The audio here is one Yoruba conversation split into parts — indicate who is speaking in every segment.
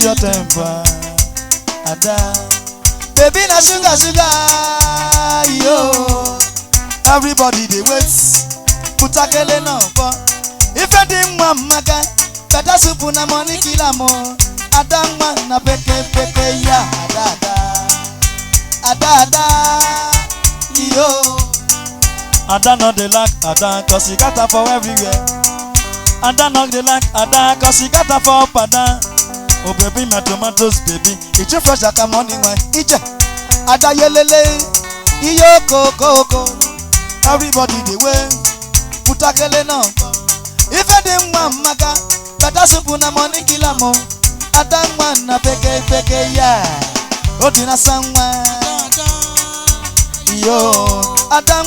Speaker 1: lose your temper. Ada, baby na sugar sugar, yo. Everybody they wait, put a kele no for. If I didn't want maka, better soup na money kila mo. Ada na peke ya, ada, yo. Ada no dey like Ada, cause he got her for everywhere. Ada no dey like Ada, cause he got her for up and down. Oh baby, my tomatoes, baby. It's your fresh like a morning wine. It's Ada yelele, iyo koko. Everybody they way, put a kele no. If I didn't want maka, better soup na money kila mo. Ada na peke ya. Odina sangwa. Yo, ada,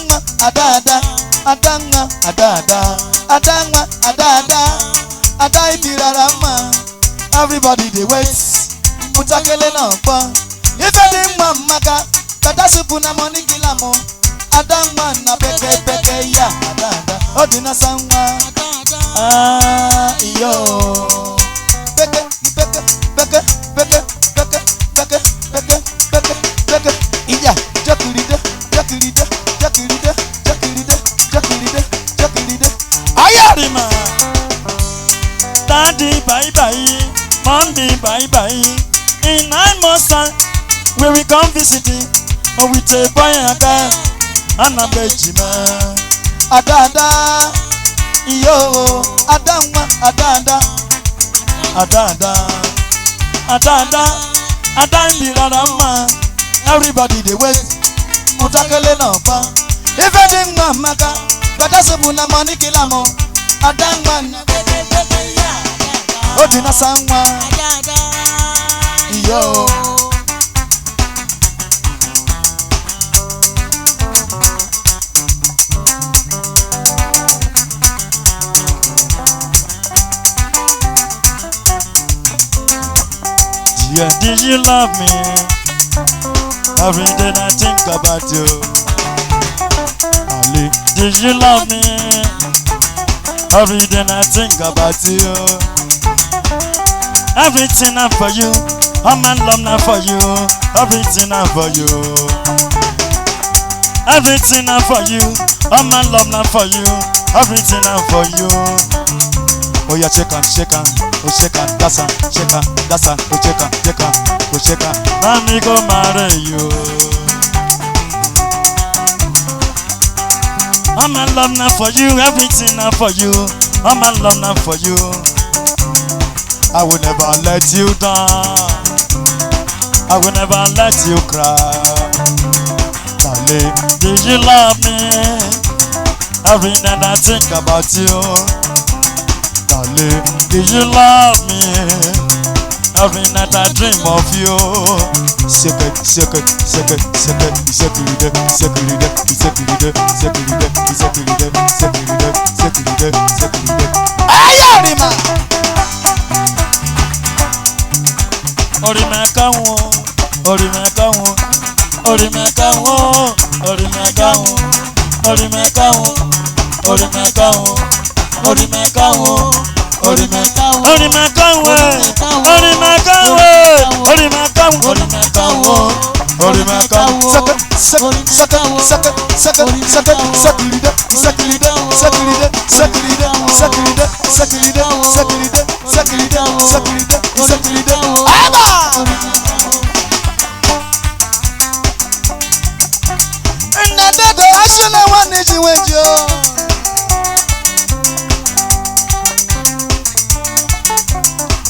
Speaker 1: ibirarama. Everybody they wait, mutakele na mpa. If I didn't want maka, better soup na money kila mo. Ada na peke ya, ada, odina sangwa. Yo, peke, iya, jakulide. Ayarima. Daddy bye bye, mommy bye bye. In 9 months time, when we come visit it, and we take boy and girl, and a bejima. Ada, yo, ada, mbirarama. Everybody they wait, mutakele no pa. If I didn't want maka, better soup na money kila mo. Ada na odina sangwa. Yo. Yeah, did you love me? Every day I think about you. Ali, did you love me? Every day I think about you. Everything I'm for you. All my love now for you. Everything I'm for you. Everything I'm for you. All my love now for you. Everything I'm for you. Oh yeah, shake on. Oh shake on, that's on, oh shake on, now me go marry you. All my love now for you, everything now for you. All my love now for you. I will never let you down. I will never let you cry. Darling, did you love me? Every night I think about you. Darling, did you love me? Every night I dream of you. Secret. Ayarima.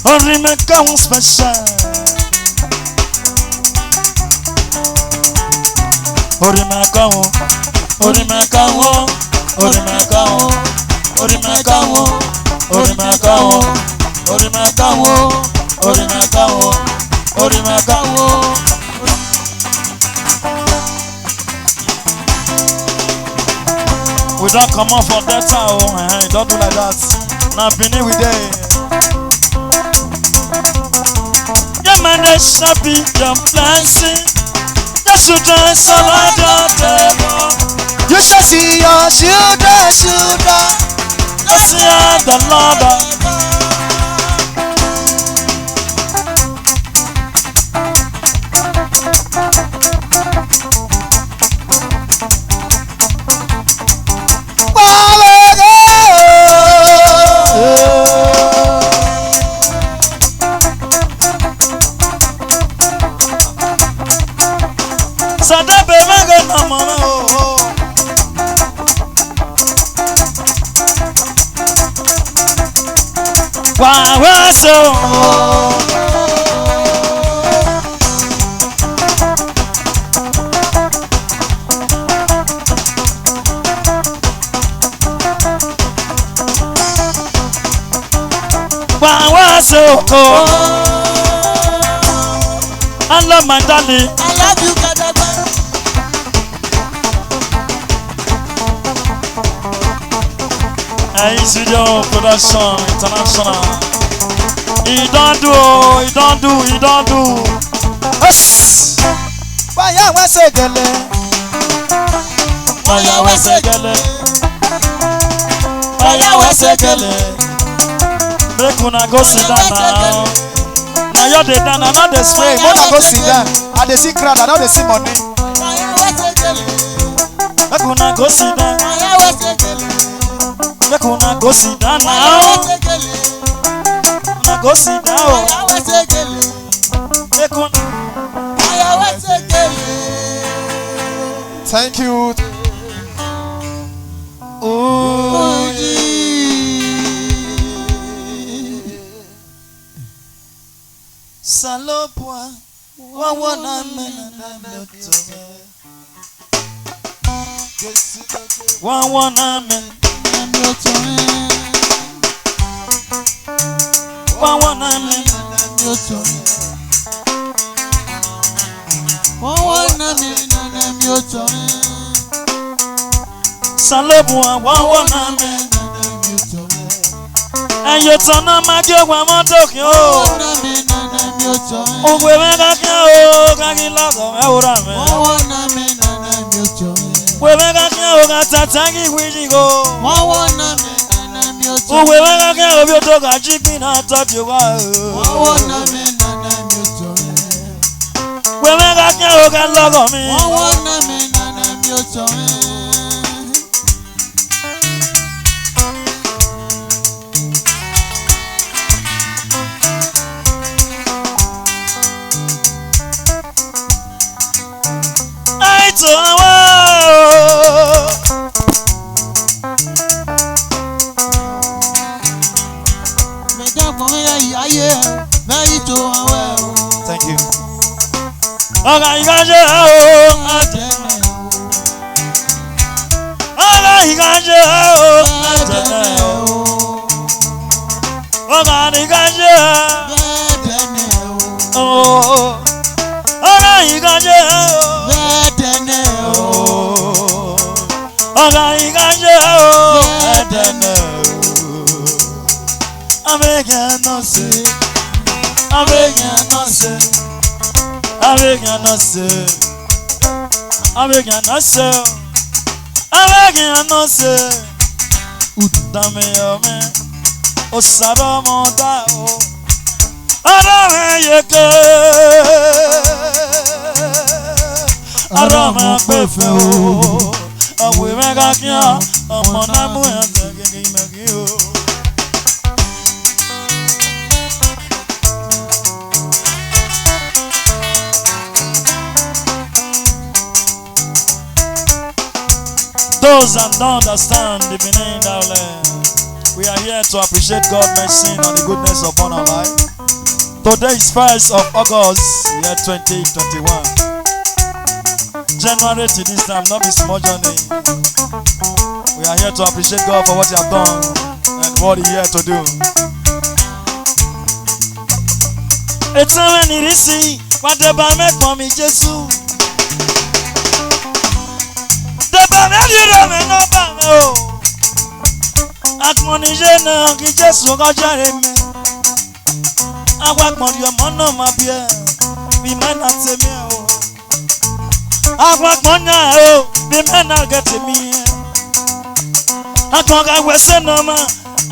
Speaker 1: Orimeka special. Orimeka we don't come off for that time. Don't do like that. Now Benin we there. Your manage to be your blessing. The children surround your table. You shall see your children. Let's hear the Lord. Sadabe mago no mama oh. Wa so. Wa so. I love my darling.
Speaker 2: I love you, Kadaba.
Speaker 1: Hey, Studio Production International. He don't do.
Speaker 2: Yes. Waya wasegele.
Speaker 1: Waya wasegele. Make una go sit down now. Now you're the down, not the spray.
Speaker 2: When I go sit down, I dey see crowd, I don't dey see money.
Speaker 1: Make una go sit down. Make una go sit down now. Una go sit down. Make una.
Speaker 2: Thank you.
Speaker 1: Salopwa, wawana mena motome. Wawana mena motome. Wawana mena motome.
Speaker 2: Wawana mena motome.
Speaker 1: Salopwa, wawana mena motome. And you turn on my joke, one more talking. Oh, we make a cow, Gaggy Lago, Aurame. We make a cow, Tataki, we go. Oh, we make a cow, you talk a chicken, I thought you were. We make a cow, can log on me.
Speaker 2: Thank you.
Speaker 1: Those that don't understand the Benin Island, we are here to appreciate God's mercy and the goodness upon our life. Today is 1st of August, year 2021. January to this time, not be small journey. We are here to appreciate God for what He has done and what He here to do. It's a when it is see, whatever make for me, Jesus. Akmonije na ki Jesu ko jare mi. Agbapon yo mo na ma bi e. Bi me na temi o. Agbapon na o, bi me na get mi. Akon ga wese na ma.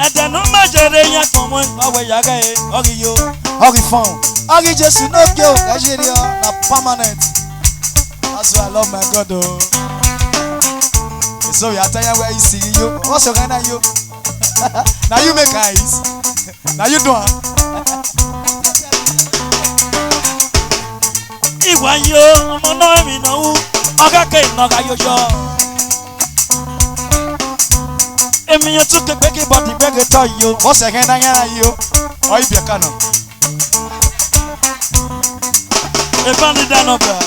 Speaker 1: Edenu ma jere yan pon mo awe yaga e. Ogi yo, ogi fun. Ogi Jesu no ke o, ka jere o na permanent. That's why I love my God o. So you are telling where you see you. What's your kind of you? Now you make eyes. Now you do it. Iwa yo, I'm not nọga yoyo. Emi yẹn tún kékeré kí bọ́dì gbẹ́gẹ́ tọ́ yìí o.
Speaker 2: Wọ́n sẹ̀kẹ́ náà yára yìí o. Ọ̀ ibi ẹ̀ka náà.
Speaker 1: Ìbáni dáná bẹ̀.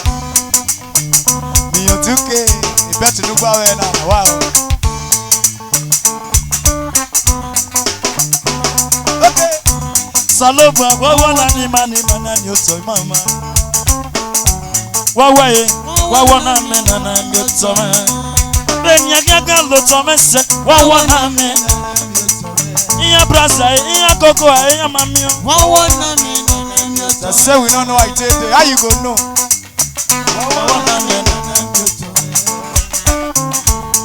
Speaker 2: Mìyàn tún ké ìbẹ́ Tinubu awẹ́ náà wà o.
Speaker 1: Saloba wawa na ni mani mana ni oto mama. Wawa ye wawa na me na ni oto ma. Benya gaga lo to me se wawa na me. Iya brasa iya koko iya mami o.
Speaker 2: Wawa na me na ni oto. They say we don't know how it is. How you go know?
Speaker 1: Wawa na me na ni oto.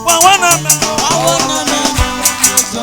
Speaker 1: Wawa na me.
Speaker 2: Wawa na me na ni oto.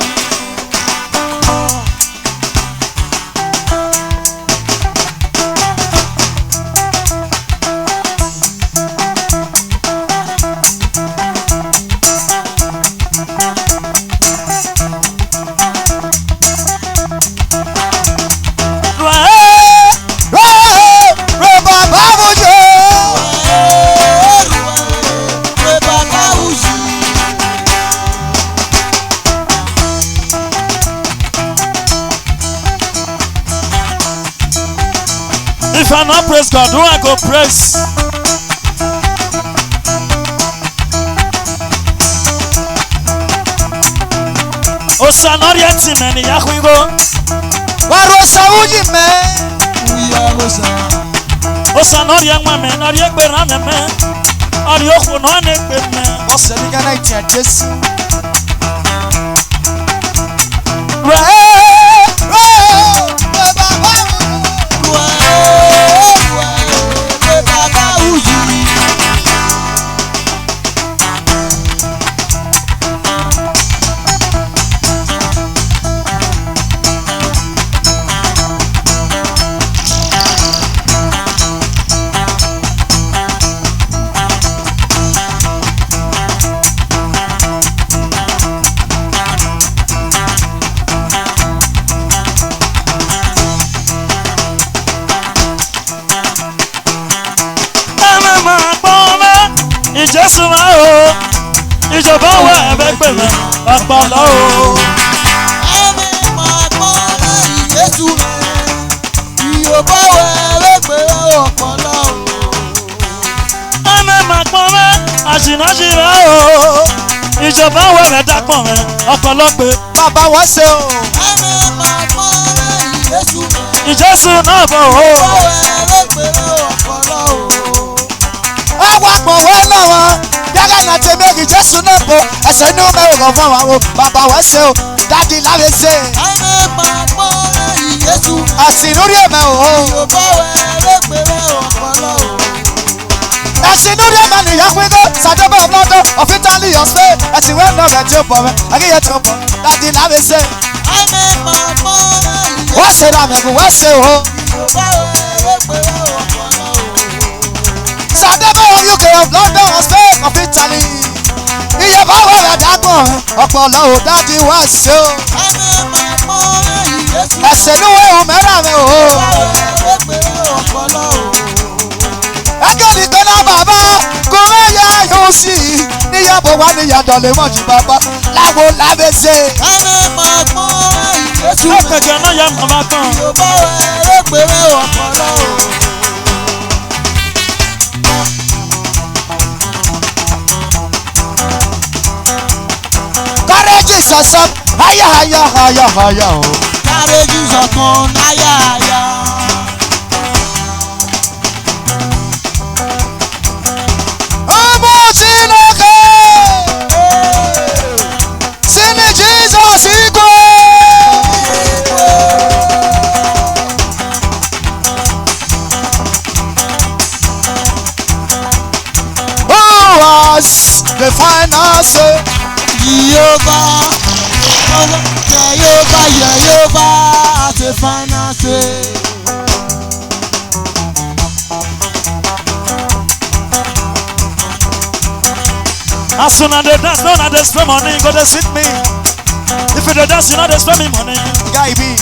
Speaker 1: If I not praise God, who I go praise? Osanori eti meni yahuigo.
Speaker 2: Warosa uji me. Uya rosa.
Speaker 1: Osanori engwa me, nori egbe rame me. Ori oku no ane egbe me.
Speaker 2: What's the nigga night here, Jesse?
Speaker 1: Jésù máa o, ìjọba wà ẹ̀bẹ̀ pè mí, ọ̀pọ̀lọ́ o.
Speaker 2: Ẹ̀mí máa gbọ́ lẹ́yìn Jésù rẹ̀, ìjọba wà ẹ̀bẹ̀ pè mí, ọ̀pọ̀lọ́ o.
Speaker 1: Ẹ̀mí máa gbọ́ mẹ́, àṣìnáṣìrá o, ìjọba wà ẹ̀bẹ̀ dàpọ̀ mẹ́, ọ̀pọ̀lọ́ pé.
Speaker 2: Bàbá wá ṣe o.
Speaker 1: Ẹ̀mí máa gbọ́ lẹ́yìn Jésù rẹ̀, ìjésù náà bọ̀ o.
Speaker 2: Ìjọba wà ẹ̀bẹ̀ pè mí, ọ̀pọ̀lọ́ o. Ọwọ́ àpò wọn náà wọn yàrá náà ti méjì Jésù náà bò ẹsẹ̀ inú mẹ́rin kan fún àwọn bàbá wọ́n ṣe o dáàdi láre ṣe.
Speaker 3: Ẹni máa gbọ́ lẹ́yìn Jésù.
Speaker 2: Ẹ̀sìn lórí ẹ̀mẹ́ o.
Speaker 3: Yorùbá wẹ̀rẹ̀ pẹ̀lẹ́ ọ̀pọ̀lọ́ o.
Speaker 2: Ẹ̀sìn lórí ẹ̀mẹ́ nìyẹn pín kó ṣàjọba ọ̀pọ̀lọ́ ọ̀fíìtàlì ọ̀sẹ̀ ẹ̀sìn wẹ́ẹ̀ náà rẹ̀ tí ó bọ̀ rẹ̀ ẹ̀kíyẹ tí ó bọ̀ dáàdi láre ṣe.
Speaker 3: Ẹni máa gbọ́ lẹ́yìn Jésù.
Speaker 2: Wọ́n ṣe ràmẹ̀kù wọ́n ṣe o.
Speaker 3: Yorùbá wẹ̀rẹ̀ pẹ̀lẹ́ ọ̀pọ̀lọ́ o.
Speaker 2: Ṣàjọba UK of London ọ̀sẹ̀ of Italy. Iye báwo rẹ̀ dágbọ̀n ọ̀pọ̀lọ́ ò dáàdi wá ṣe o.
Speaker 3: Ẹni máa gbọ́ lẹ́yìn Jésù.
Speaker 2: Ẹ̀sìn níwé o mẹ́rà rẹ̀ o.
Speaker 3: Yorùbá wẹ̀rẹ̀ pẹ̀lẹ́ ọ̀pọ̀lọ́ o.
Speaker 2: Ẹgbẹ́ nìkan náà bàbá kò rẹ́yà yóò sí i. Níyàbọ̀ wá níyàdọ̀ lè mọ̀ jù bàbá láwo lábẹ́sẹ̀.
Speaker 3: Ẹni máa gbọ́ lẹ́yìn Jésù.
Speaker 1: Ó kẹ̀kẹ́ náà yẹ màmá kan.
Speaker 3: Yorùbá wẹ̀rẹ̀ pẹ̀lẹ́ ọ̀pọ̀lọ́ o.
Speaker 2: Kọ́rẹ́jì sọ̀sọ́ háyà háyà háyà háyà o.
Speaker 3: Káréjì sọ̀kan náyàyà.
Speaker 2: Ọmọ Chineke si ni Jizọs igwe. Who was the final say?
Speaker 3: Jehovah, Jehovah, the final say.
Speaker 1: As soon as they dance, don't they spend money, go they sweet me. If you dance, you know they spend me money.
Speaker 2: Guy B.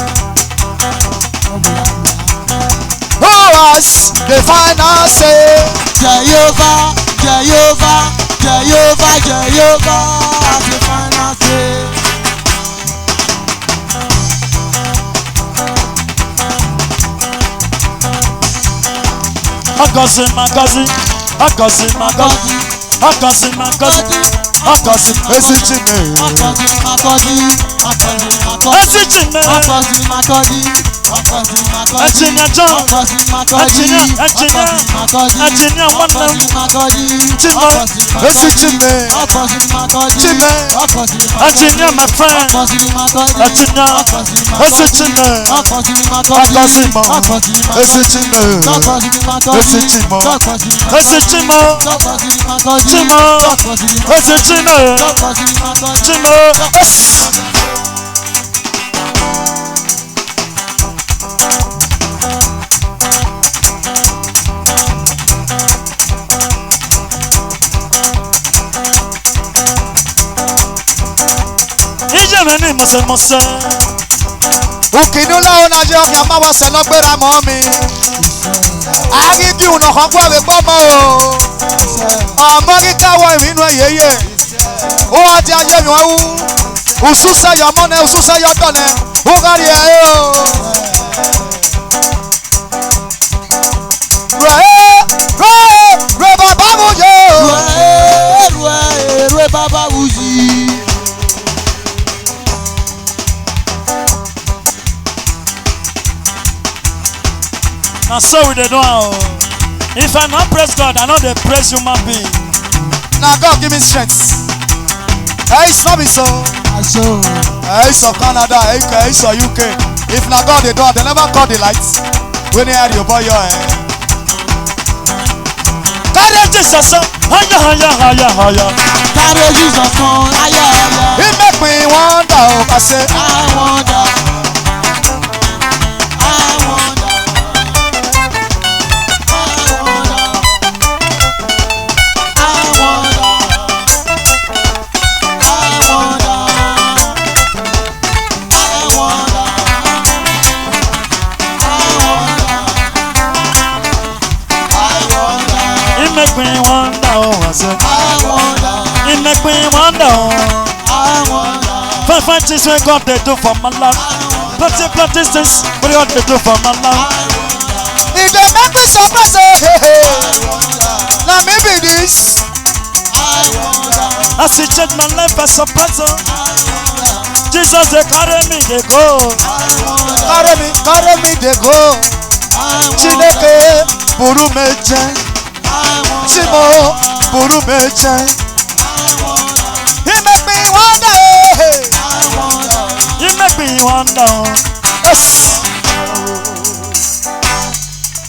Speaker 2: Who was the final say?
Speaker 3: Jehovah, Jehovah, Jehovah has the final say.
Speaker 1: Akosi makosi, akosi makosi, akosi makosi, akosi
Speaker 2: esi chime.
Speaker 3: Akosi makodi, akosi makodi,
Speaker 1: esi chime.
Speaker 3: akosi makodi, akosi makodi,
Speaker 1: Engineer John,
Speaker 3: akosi makodi,
Speaker 1: engineer,
Speaker 3: akosi makodi,
Speaker 1: engineer one
Speaker 3: akosi
Speaker 1: love.
Speaker 3: makodi,
Speaker 1: Chime,
Speaker 2: esi chime.
Speaker 3: akosi makodi,
Speaker 2: Chime.
Speaker 3: akosi makodi,
Speaker 1: engineer my friend.
Speaker 3: akosi makodi,
Speaker 1: Engineer,
Speaker 3: akosi
Speaker 1: esi
Speaker 3: makodi,
Speaker 1: chime.
Speaker 3: akosi makodi,
Speaker 2: Akosi mo.
Speaker 3: akosi
Speaker 2: Esi
Speaker 3: makodi,
Speaker 2: chime.
Speaker 3: akosi makodi,
Speaker 2: Esi chimo.
Speaker 3: akosi
Speaker 1: Esi chimo,
Speaker 3: akosi makodi,
Speaker 1: chimo,
Speaker 3: akosi
Speaker 1: esi chime,
Speaker 3: akosi makodi.
Speaker 1: chimo. Ije meni mose mose,
Speaker 2: Ukinu la ona je okia ma wa se lo gbera mo mi. Agi ki uno kan gwa we gbo mo o. Ọmọ kíkà wọ ìrìnnú ẹ̀yẹ́yẹ́. Ó wá ti ayé mi wá wú. Òṣùṣẹ́ yọ mọ́nẹ, òṣùṣẹ́ yọ dọ̀nẹ. Ó kárí ẹ̀ ẹ́ o. Rẹ̀ bàbá mu yẹ o.
Speaker 3: Rue baba wuji.
Speaker 1: na so we dey do am o. If I no praise God, I no dey praise human being.
Speaker 2: Na God give me strength. Ẹ̀yìn sọ mi so.
Speaker 3: Aso.
Speaker 2: Ẹ̀yìn sọ Canada, ẹ̀yìn sọ UK. If na God dey do am, they never cut the lights. Wey ní ẹ̀rì òbọ̀ yọ ẹ̀.
Speaker 1: Carry Jesus on, haya haya haya haya.
Speaker 3: Carry Jesus on, aya aya.
Speaker 2: Ìmẹ̀pin wọ́n dà ó kàṣe.
Speaker 3: I wonder. I wonder. I wonder. I wonder. I wonder. I wonder. I wonder.
Speaker 1: He make me wonder, oh I say.
Speaker 3: I wonder.
Speaker 1: He make me wonder, oh.
Speaker 3: I wonder.
Speaker 1: Fine things wey God dey do for my life. Plenty things wey God dey do for my life.
Speaker 2: If they make me surprise, na me be this.
Speaker 1: As he change my life by surprise, oh. Jesus dey carry me dey go.
Speaker 2: Carry me dey go. Chineke buru meje. Chimo buru meje. He make me wonder.
Speaker 1: He make me wonder, oh.
Speaker 2: Yes.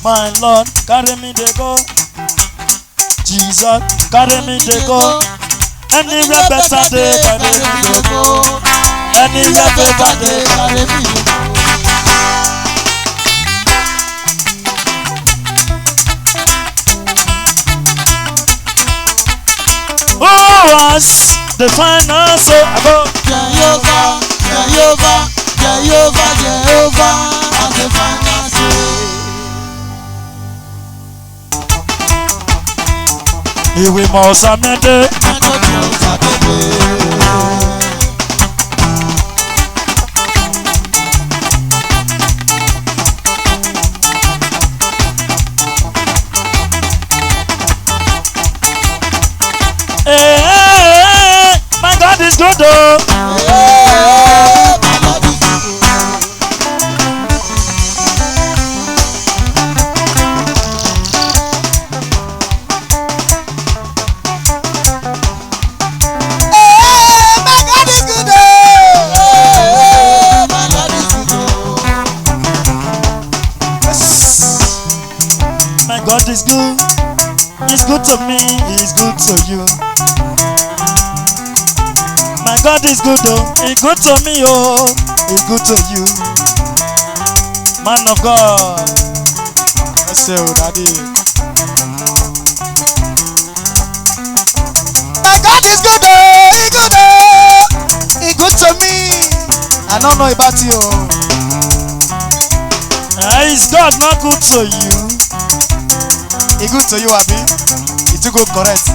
Speaker 1: My Lord, carry me dey go. Jesus, carry me dey go. Anywhere better dey carry me dey go. Anywhere better dey. Who was the final so I go?
Speaker 3: Jehovah, Jehovah, Jehovah, Jehovah, as the final say.
Speaker 1: Iwe mo samede. My God is good oh. My God is good. He's good to me. He's good to you. My God is good oh. He's good to me oh. He's good to you. Man of God.
Speaker 2: Yes, sir, Daddy. My God is good, oh, he good, oh, he good to me. I don't know about you.
Speaker 1: Is God not good to you?
Speaker 2: He good to you, Abi. He too good, correct.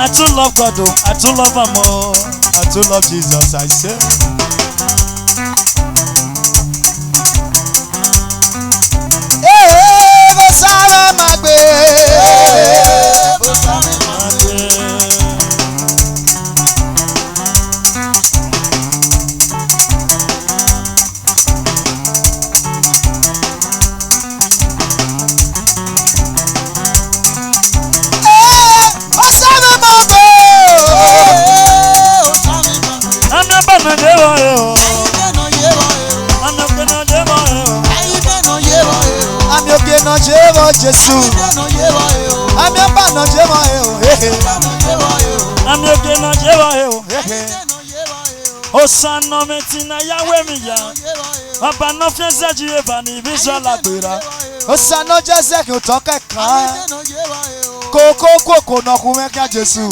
Speaker 1: I too love God, oh, I too love Him, oh, I too love Jesus, I say.
Speaker 2: Hey, go sáré máa gbé.
Speaker 3: Bó sáré máa gbé.
Speaker 2: Jesu, ami aba na je wa e o, ami oge na je wa e o,
Speaker 1: Osana metina yawe mi ya, Aba no fiese Jehova ni visual agbera.
Speaker 2: osana jeze ki o to keka, koko na ku me ka Jesu,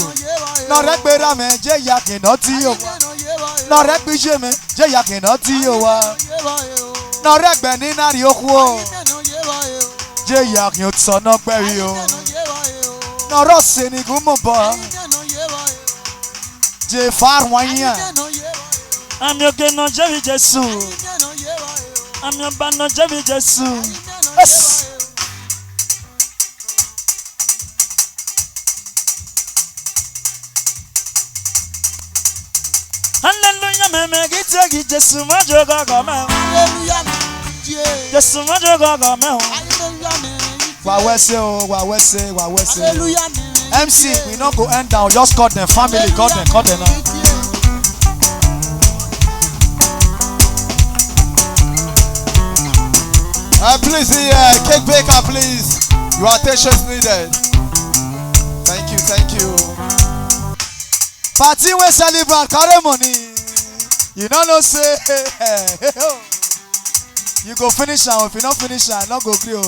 Speaker 2: na re gbera me je ya ki na ti o, na re gbije me je ya ki na ti o wa, na re gbe ni na ri oku o. Je ya ki o so na peri o. Na ro se ni gumo ba. Je far wanya.
Speaker 1: Ami oge no jevi Jesu. Ami aba no jevi Jesu. Yes. Hallelujah me me gitegi Jesu mo jogo go me. Jesu mo jogo go me.
Speaker 2: Wawese o, wawese, wawese. MC, we not go end down. Just call them family, call them now. Please, cake baker, please. Your attention is needed. Thank you, thank you. Party we celebrate, carry money. You don't know say, you go finish am. If you not finish am, not go gree o.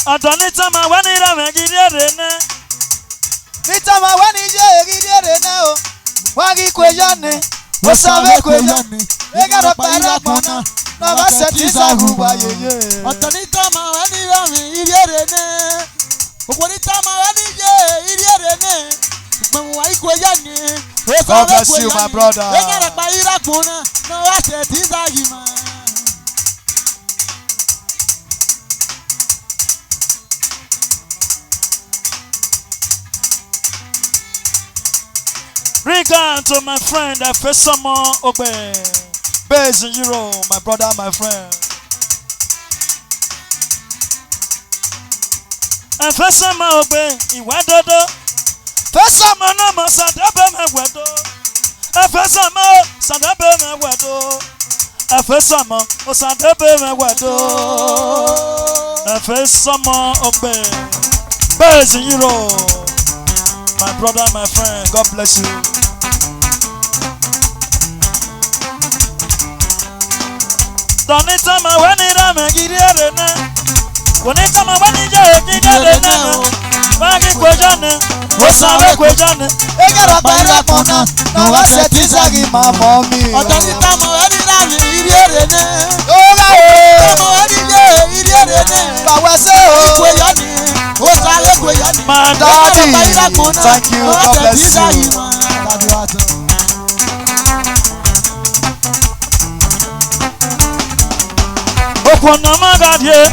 Speaker 1: Atonita ma wani ra me gidere ne.
Speaker 2: Nita ma wani je gidere ne o. Wagi kwejane. Osabe kwejane. Egara para kona. Na ba setiza huba yeye.
Speaker 3: Atonita ma wani ra me gidere ne. Okonita ma wani je gidere ne. Gbewu wa kwejane.
Speaker 2: God bless you, my brother.
Speaker 3: Egara para kona. Na ba setiza yima.
Speaker 1: Regard to my friend, I first someone obey. Based in Europe, my brother, my friend. I first someone obey. Iwadodo. First someone no more sadabe me wedo. I first someone sadabe me wedo. I first someone sadabe me wedo. I first someone obey. Based in Europe. My brother, my friend, God bless you. Donita ma wani ra me gidere ne. Donita ma wani je gidere ne. Wagi kwejane, osawe kwejane.
Speaker 2: Egara para kona. Na ba setiza gi ma mommy.
Speaker 3: Donita ma wani ra me gidere ne.
Speaker 2: Oga o.
Speaker 3: Ma wani je gidere ne.
Speaker 2: Bawese o.
Speaker 3: Kwejane. Osawe kwejane.
Speaker 1: My
Speaker 2: Daddy, thank you. God bless you.
Speaker 1: Okwana magadie,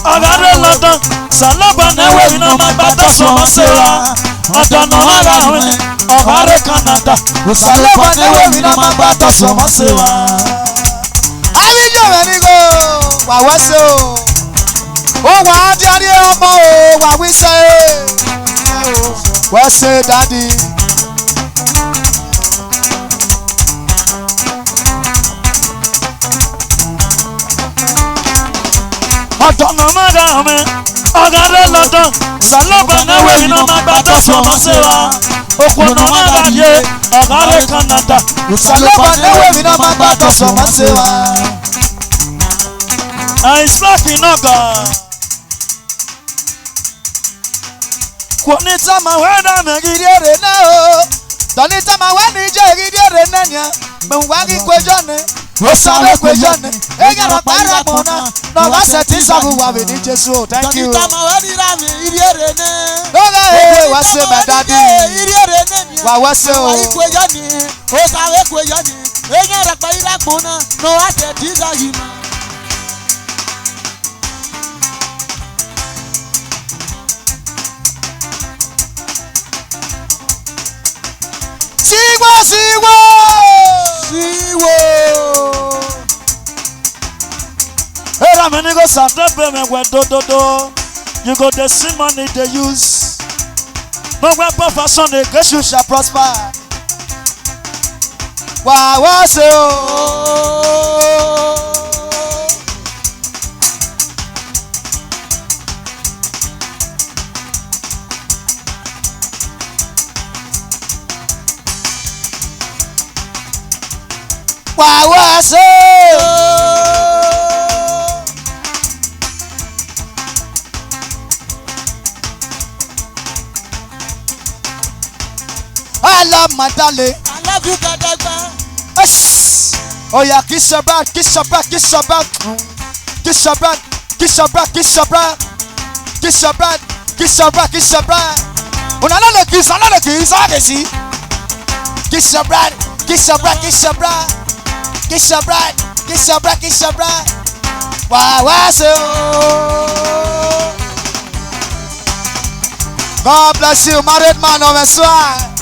Speaker 1: agare London, Salaba newe ina magbata somasewa. Adana agare, agare Canada, Salaba newe ina magbata somasewa.
Speaker 2: Abijo menigo, wawese o. O wa diari ọmọ o, wa wise. Wese daddy.
Speaker 1: Adana magame, agare London, Salaba newe ina magbata somasewa. Okwana magadie, agare Canada,
Speaker 2: Salaba newe ina magbata somasewa.
Speaker 1: Isaac Inoga.
Speaker 2: Kwonita ma wena me gidere na o. Donita ma wani je gidere na nya. Me wagi kwejane. Osawe kwejane, enya na para mona, na waseti sabu wa ni Jesu. Thank you. Oga wase my daddy. Wa wase o.
Speaker 3: Osawe kwejane, enya na para mona, na waseti sabu.
Speaker 2: Siwo.
Speaker 1: Era many go sanda be me when do. You go the same money they use. No weapon fashion against you shall prosper.
Speaker 2: Wa wase o. Wa wase Allah madale.
Speaker 3: I love you, Kadagba.
Speaker 2: Oh yeah, kiss your back. Another kiss, I can see. Kiss your bride. Wow, so. God bless you, married man of a swine.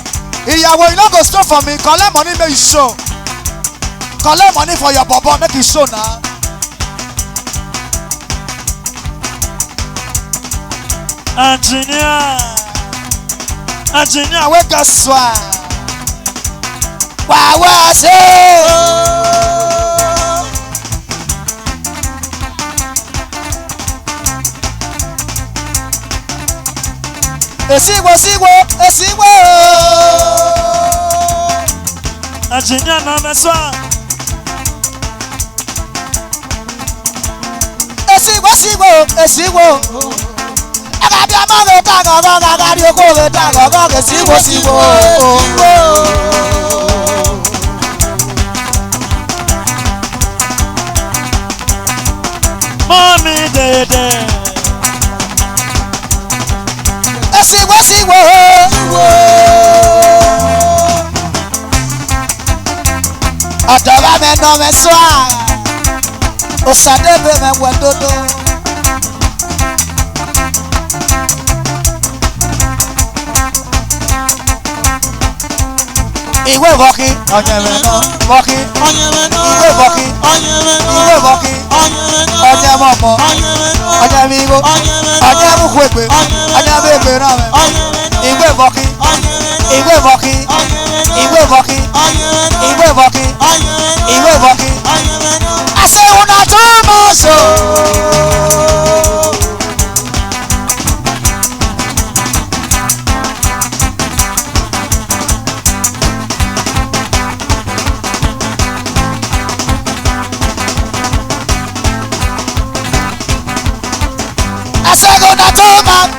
Speaker 2: Ìyàwó you no go stop for me. Collect money make you show. Collect money for your bobo make you show now. Engineer, wake up swine. Wow, say. Esiwo.
Speaker 1: Engineer na meswa.
Speaker 2: Esiwo. Agabi amago tago agari okoge tago esiwo.
Speaker 1: Mommy dede.
Speaker 2: Esiwo. Ọ̀dọ́gba mi nọ mi sọ à, òsàdébè mi wẹ̀ dodo. Ìwé ìbọ̀kí, ọ̀nyẹ̀mẹ̀ náà, bọ̀kí, ìwé ìbọ̀kí, ọ̀nyẹ̀ mọ̀mọ́, ọ̀nyẹ̀ mi igbó, ọ̀nyẹ̀ mú kú ègbè, ọ̀nyẹ̀ mi ègbè náà mẹ́. Ìwé ìbọ̀kí. I say una too much. I say una too much.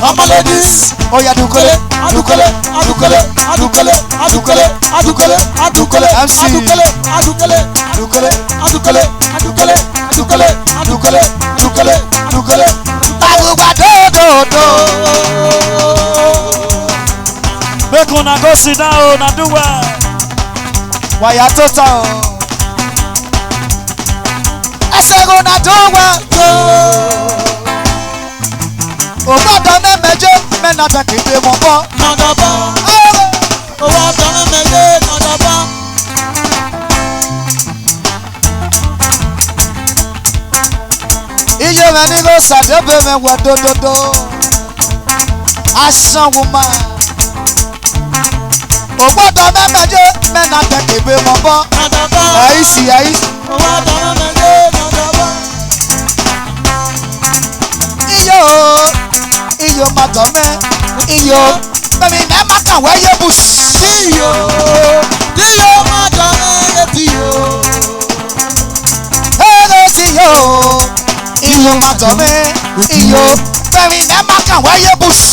Speaker 2: I'm a ladies. Oh yeah, adukole.
Speaker 1: Make una go sit down and do well.
Speaker 2: Why you total? I say go na do well. Ogbọ́dọ̀ mẹ́mẹ́jẹ́ mẹ́nàdà kéde mọ̀ bọ́.
Speaker 3: Nàdàbọ̀. Ogbọ́dọ̀ mẹ́mẹ́jẹ́ nàdàbọ̀.
Speaker 2: Iye rẹ̀ ní kò ṣàdébẹ̀ mẹ́wàá dódódó. Aṣanwó máa. Ogbọ́dọ̀ mẹ́mẹ́jẹ́ mẹ́nàdà kéde mọ̀ bọ́.
Speaker 3: Nàdàbọ̀.
Speaker 2: Àyíṣì.
Speaker 3: Ogbọ́dọ̀ mẹ́mẹ́jẹ́ nàdàbọ̀.
Speaker 2: Iyo matọ mẹ iyo mẹmi mẹ ma kàn wẹ́yẹ bù.
Speaker 3: Tíyo matọ mẹ yẹ tíyo.
Speaker 2: ti yo. Iyo ma tọ̀ mí. Iyo. Bẹ̀rì mẹ́ má kàn wáyé bush.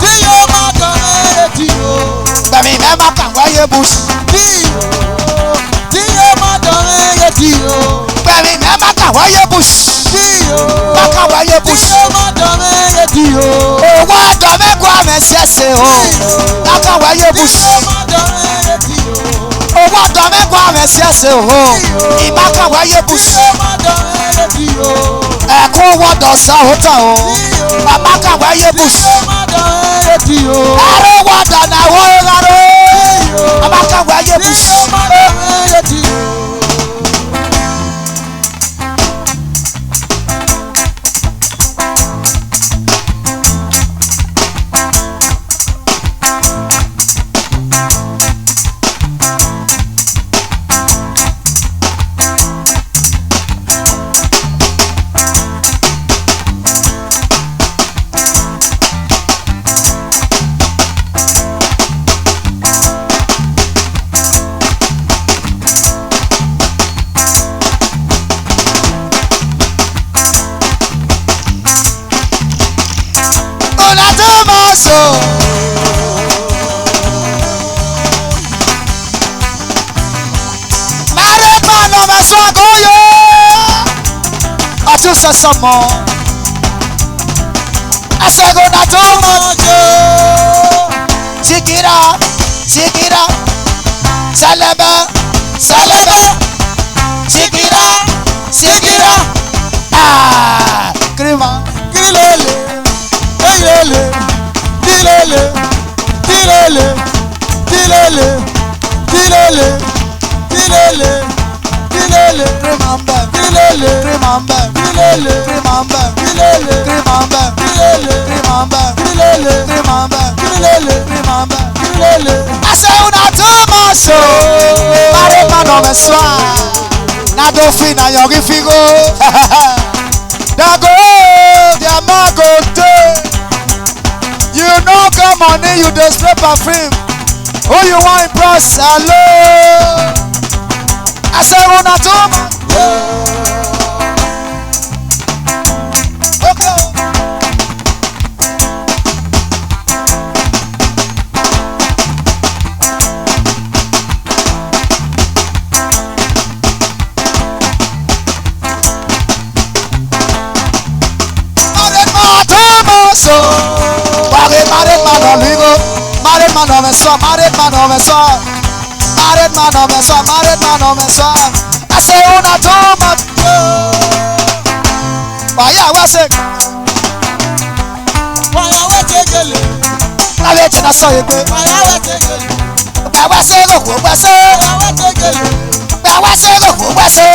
Speaker 3: Tíyo má tọ̀ mí tíyo.
Speaker 2: Bẹ̀rì mẹ́ má kàn wáyé bush.
Speaker 3: Tíyo má tọ̀ mí tíyo.
Speaker 2: Bẹ̀rì mẹ́ má kàn wáyé bush. Má kàn wáyé bush.
Speaker 3: Tíyo má tọ̀ mí tíyo.
Speaker 2: Owó àtọ̀ mẹ́kọ̀ọ́ àmì ṣẹ̀ṣẹ̀ o. Má kàn wáyé bush.
Speaker 3: Tíyo má tọ̀ mí tíyo.
Speaker 2: Owó àtọ̀ mẹ́kọ̀ọ́ àmì ṣẹ̀ṣẹ̀ o. Ìmá kàn wáyé bush.
Speaker 3: Tíyo má tọ̀ mí tíyo.
Speaker 2: Ẹ̀kún wọ́dọ̀ sáwọ́tà o. Màmá kàn wáyé bush.
Speaker 3: Tíyo má tọ̀ mí tíyo.
Speaker 2: Ẹ̀rọ wọ́dọ̀ náà wọ́n rárá. Màmá kàn wáyé bush.
Speaker 3: Tíyo má tọ̀ mí tíyo.
Speaker 2: Some more. I said, go not too much. Shikira, Shikira, Salaba, Salaba, Shikira, Shikira. Ah, Krima,
Speaker 3: Kilele, Kilele, Kilele, Kilele, Kilele, Kilele, Kilele, Kilele,
Speaker 2: remember,
Speaker 3: Kilele,
Speaker 2: remember.
Speaker 3: Kilele,
Speaker 2: Remember,
Speaker 3: Kilele,
Speaker 2: remember,
Speaker 3: Kilele,
Speaker 2: remember,
Speaker 3: Kilele,
Speaker 2: remember,
Speaker 3: Kilele,
Speaker 2: remember.
Speaker 3: Kilele.
Speaker 2: I say una too much so. Married man of a swan. Na do fin na yogi figo. Da go, their man go day. You know come money, you dey spray perfume. Who you want impress? Hello. I say una too much. Married man of a son. I say una too much. Why I was it?
Speaker 3: Why I was it?
Speaker 2: I let you say it.
Speaker 3: Why I was it?
Speaker 2: I was it. I was it. I was it.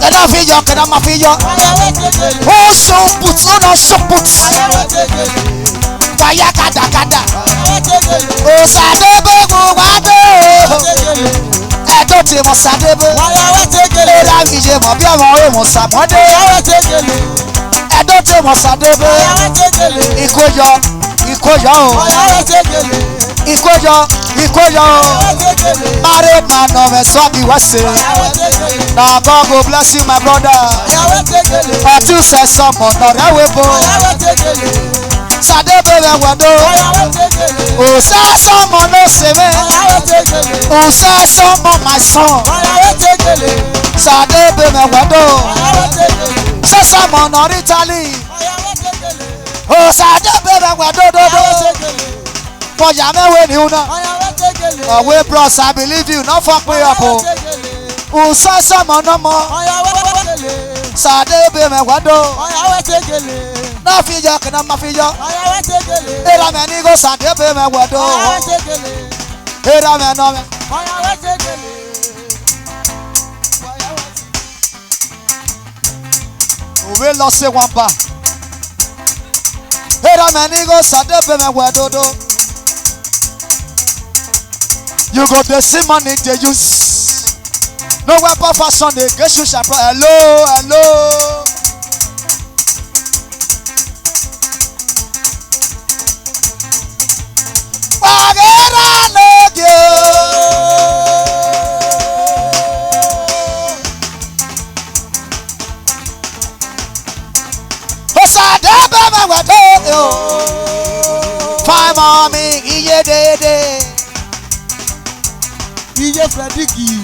Speaker 2: Can I feel you? Can I feel you? Oh, so put on a so put. Fire kada kada. Oh, sadebe wado. Edo ti mo sadebe. Era mi je mo bi ọmọ mo samode. Edo ti mo sadebe. Ikoyo, ikoyo. Ikoyo, ikoyo. Married man of a son be wase. Now God go bless you, my brother. For two says someone not a weapon. Sadebe wado. Oh, say someone no save. Oh, say someone my son. Sadebe wado. Say someone not Italy. Oh, sadebe wado. For Yahweh you know. Away bros, I believe you. Not fuck me up. Oh, say someone no more. Sadebe wado. Na fiyo kana mafiyo. Era meni go sadebe me wado. Era me no me. We lost it one bar. Era meni go sadebe me wado. You got the same money they use. No weapon fashion they get you shall. Hello, hello. Sadebe mawado. Fine mommy, iye dede.
Speaker 3: Iye Frediki.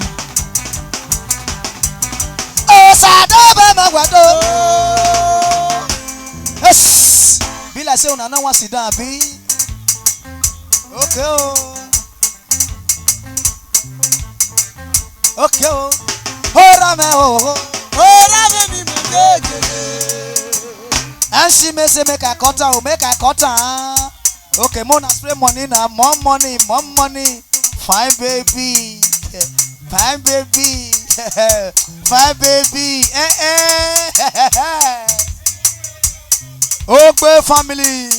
Speaker 2: Sadebe mawado. Yes. Be like say una no wan sit down, be. Okay, oh. Okay, oh. Ora me, oh.
Speaker 3: Ora me mi meje.
Speaker 2: And she may say make a cutter, oh, make a cutter. Okay, Mona spray money now, more money, more money. Fine baby, fine baby, fine baby. Ogbe family,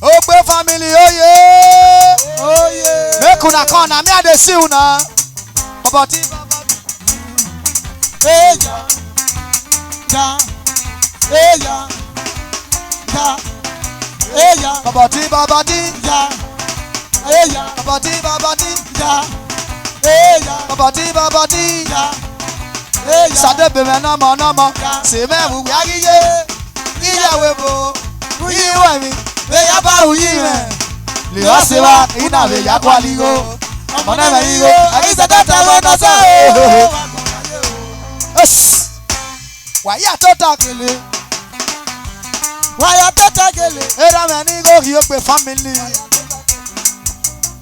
Speaker 2: Ogbe family, oh yeah,
Speaker 3: Oh yeah.
Speaker 2: make una come na me I dey see una. Babati,
Speaker 3: Hey ya. Ja. Hey ya. Ja. Hey ya.
Speaker 2: babati, babati,
Speaker 3: Ja. Hey ya.
Speaker 2: babati, babati,
Speaker 3: Ja. Hey ya.
Speaker 2: babati, babati.
Speaker 3: Ja. Hey ya.
Speaker 2: Sadebe me nama nama, se me wu yagiye, iyawe bo, iwe mi, be ya ba uyi me. Li o se wa, ina be ya kwa ligo, amone me ligo, agisa data mo no so. Yes. Wa ya tota kele,
Speaker 3: Waya tata gele.
Speaker 2: era me ni go hi Ogbe family.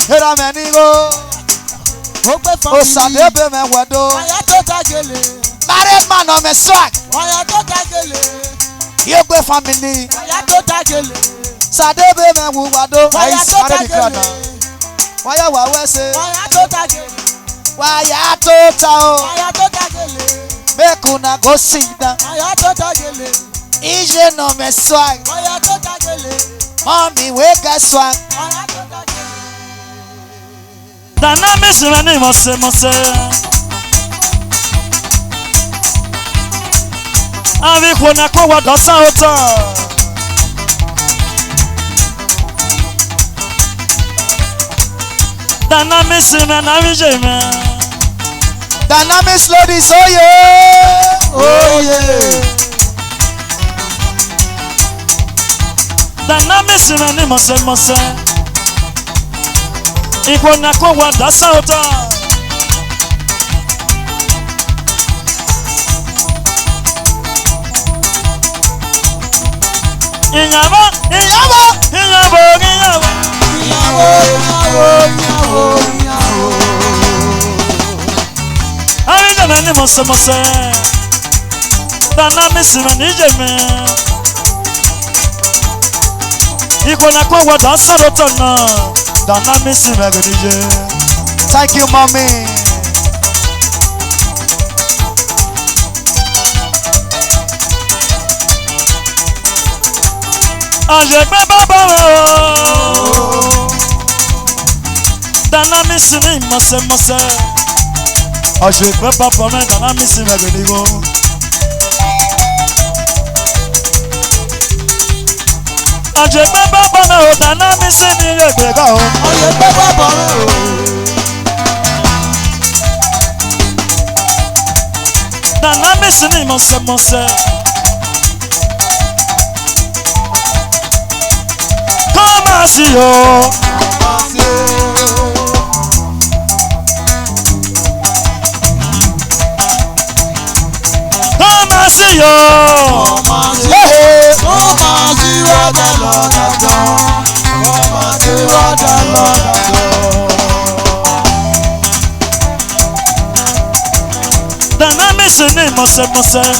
Speaker 2: Era me ni go,
Speaker 3: Ogbe
Speaker 2: o
Speaker 3: family.
Speaker 2: sadebe me wedo.
Speaker 3: Waya tata gele.
Speaker 2: Married man on me swag,
Speaker 3: Waya tata gele.
Speaker 2: Ogbe family.
Speaker 3: Waya tata gele.
Speaker 2: Sadebe me wu wado.
Speaker 3: Waya
Speaker 2: Ice
Speaker 3: tata
Speaker 2: married the crowd
Speaker 3: gele.
Speaker 2: now. Waya wa we say.
Speaker 3: Waya tata gele.
Speaker 2: Waya tota o,
Speaker 3: Waya tata gele.
Speaker 2: make una go sit down.
Speaker 3: Waya tata gele.
Speaker 2: Ije no me swag,
Speaker 3: Waya tata gele.
Speaker 2: mommy we got swag.
Speaker 3: Waya tata gele.
Speaker 1: Dynamics mani mose mose. Avi kona kwa wadosa ota. Dynamics mani jeme.
Speaker 2: Dynamics ladies, oh yeah.
Speaker 3: Oh yeah.
Speaker 1: Dynamics mani mose mose. Ikona kwa wadosa ota. Inyabo,
Speaker 2: Iyabo,
Speaker 1: inyabo, inyabo.
Speaker 3: Ìyàwó ìyàwó ìyàwó.
Speaker 1: Avi jeme ni mose mose. Dynamics mani jeme. Ikona kwa wadosa ota na. Dynamics mani jeme.
Speaker 2: thank you mommy.
Speaker 1: Àjẹgbẹ́ bàbá rẹ̀ o. Dynamics ní mọ̀sẹ̀mọ̀sẹ̀. Àjẹgbẹ́ bàbá rẹ̀ Dynamics rẹ̀ gbẹ̀dẹ̀gbọ́. Àjẹgbẹ́ bàbá rẹ̀ o Dynamics ní ẹgbẹ̀gbẹ́ o.
Speaker 3: Ọyẹ gbé bàbá rẹ̀ o.
Speaker 1: Dynamics ní mọ̀sẹ̀mọ̀sẹ̀. Come and see o. Come and see o. Dynamics ní mọ̀sẹ̀mọ̀sẹ̀.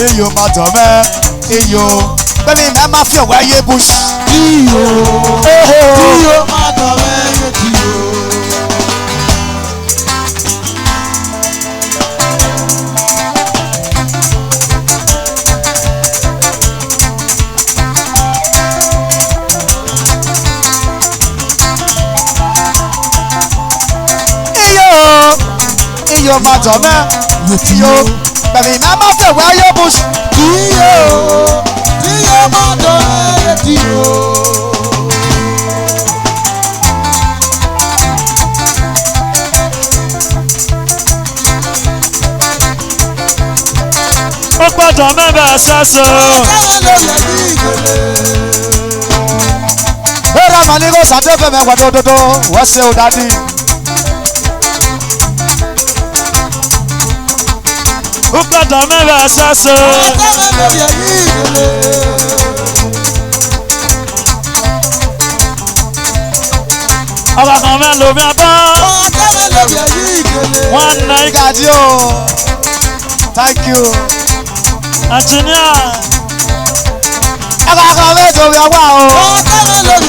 Speaker 2: Iyo ma tọ̀ mẹ́, iyo. Bẹ́ẹ̀ni ẹ máa fi ọ̀wọ́ ayé bush.
Speaker 3: Iyo máa dọ̀ mẹ́rin tí o.
Speaker 2: iyo ma dọ̀ mẹ́ iyo bẹ̀rẹ̀ iná má fẹ́ wá yé bùs.
Speaker 3: iyo má dọ̀ mẹ́ iyo.
Speaker 1: ó gbọ́dọ̀ mẹ́bẹ̀ ṣẹ́ṣọ.
Speaker 2: Bẹ́ẹ̀rẹ̀ màá ní kó sàdéfẹ̀ mẹ́wàá dódódó wọ́n ṣe ò dádì.
Speaker 1: ó gbọ́dọ̀ mẹ́bẹ̀ ṣẹ́ṣọ. ọba kan mẹ́ lómi abọ́. wọ́n nà í.
Speaker 2: Gàdí o, thank you.
Speaker 1: Engineer.
Speaker 2: Ọba kan mẹ́ lómi abọ́ o.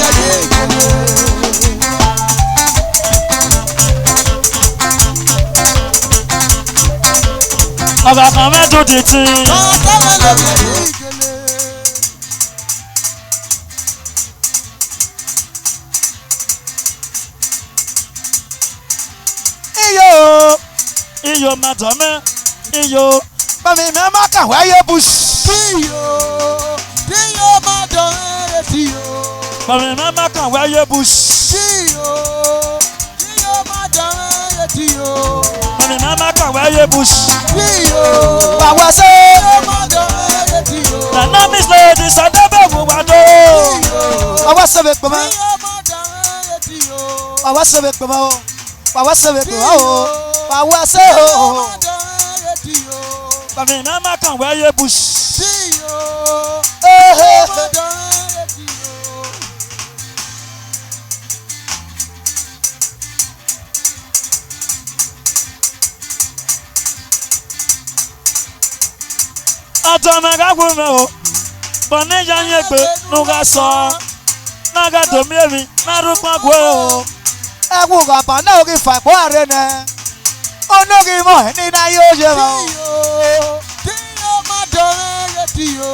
Speaker 1: ọba kan mẹ́ tó títí. iyo ma dọ̀ mẹ́ iyo.
Speaker 2: Bẹ́ẹ̀ni mi má kàn wá yé bùs.
Speaker 3: iyo má dọ̀ mẹ́ iyo.
Speaker 1: bẹ̀rẹ̀ iná má kàn wá yé bùs.
Speaker 3: iyo má dọ̀ mẹ́ iyo.
Speaker 1: bẹ̀rẹ̀ iná má kàn wá yé bùs.
Speaker 3: iyo
Speaker 2: Bàwọ̀ ṣe.
Speaker 3: má dọ̀ mẹ́ iyo.
Speaker 1: dynamics lady sọdẹ́bẹ̀ wò wá dó.
Speaker 2: Bàwọ̀ ṣe mi pèmọ́.
Speaker 3: má dọ̀ mẹ́ iyo.
Speaker 2: Bàwọ̀ ṣe mi pèmọ́ o. Bàwọ̀ ṣe mi pèmọ́ o. Bàwọ̀ ṣe o.
Speaker 1: bẹ̀rẹ̀ iná má kàn wá yé bùs. atọ́mẹ́ká gbọ́mẹ́ o bọ̀nìjà yẹn gbé nuga sọ nága domiemi mẹ́rùpá gbé o.
Speaker 2: Ẹ kú kàpá náà kì í fà ìpọ́ àrẹ nẹ. Ó ní kì í mọ̀ ẹ́ ní iná yóò ṣe mọ́.
Speaker 3: má dọ̀ mẹ́ iyo.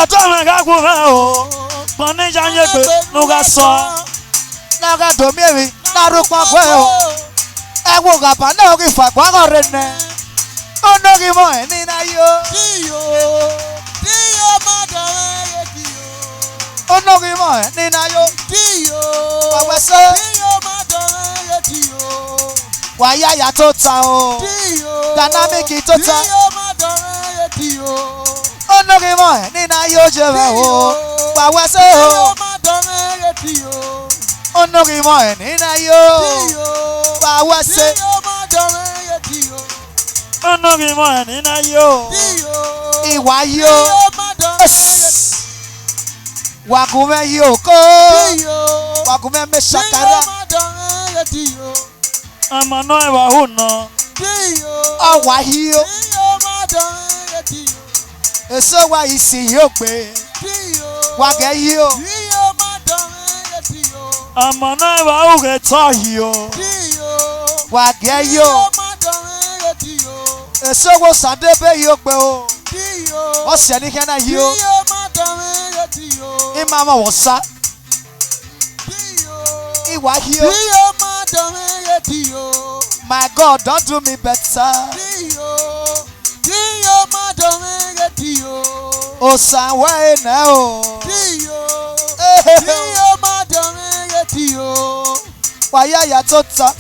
Speaker 1: atọ́mẹ́ká gbọ́mẹ́ o bọ̀nìjà yẹn gbé nuga sọ
Speaker 2: Nága domiemi mẹ́rùpá gbé o. Ẹ kú kàpá náà kì í fà ìpọ́ àrẹ nẹ. Ó ní kì í mọ̀ ẹ́ ní iná yóò.
Speaker 3: má dọ̀ mẹ́ iyo.
Speaker 2: Ó ní kì í mọ̀ ẹ́ ní iná yóò. Bàwọ̀ ṣe.
Speaker 3: má dọ̀ mẹ́ iyo.
Speaker 2: Wàyà yà tó ta o. Dynamic tó ta.
Speaker 3: má dọ̀ mẹ́ iyo.
Speaker 2: Ó ní kì í mọ̀ ẹ́ ní iná yóò ṣe mọ́ o. Bàwọ̀ ṣe o.
Speaker 3: má dọ̀ mẹ́ iyo.
Speaker 2: Ó ní kì í mọ̀ ẹ́ ní iná yóò. Bàwọ̀ ṣe.
Speaker 3: má dọ̀ mẹ́ iyo.
Speaker 1: ọ̀nàgì mọ̀ ẹ̀ nínú ayé o.
Speaker 2: Ìwà yóò. Wàkùnmẹ́ yóò kó. Wàkùnmẹ́ mi ṣàkárà.
Speaker 1: ọmọ náà ìwà hù nà.
Speaker 2: Ọwà yóò. Èso wa yìí sì yóò gbé. Wàgẹ̀ yóò.
Speaker 1: ọmọ náà ìwà hù rẹ̀ tọ́ yìí o.
Speaker 2: Wàgẹ̀ yóò. Èso wo sàdébé yóò gbé o. Wọ́n sẹ̀ ní kẹ́nà yìí o. Ìmọ̀ àmọ̀ wọ̀ sá. Ìwà yóò. My God, don't do me better. Òsànwó iná o. Wàyà yà tó ta.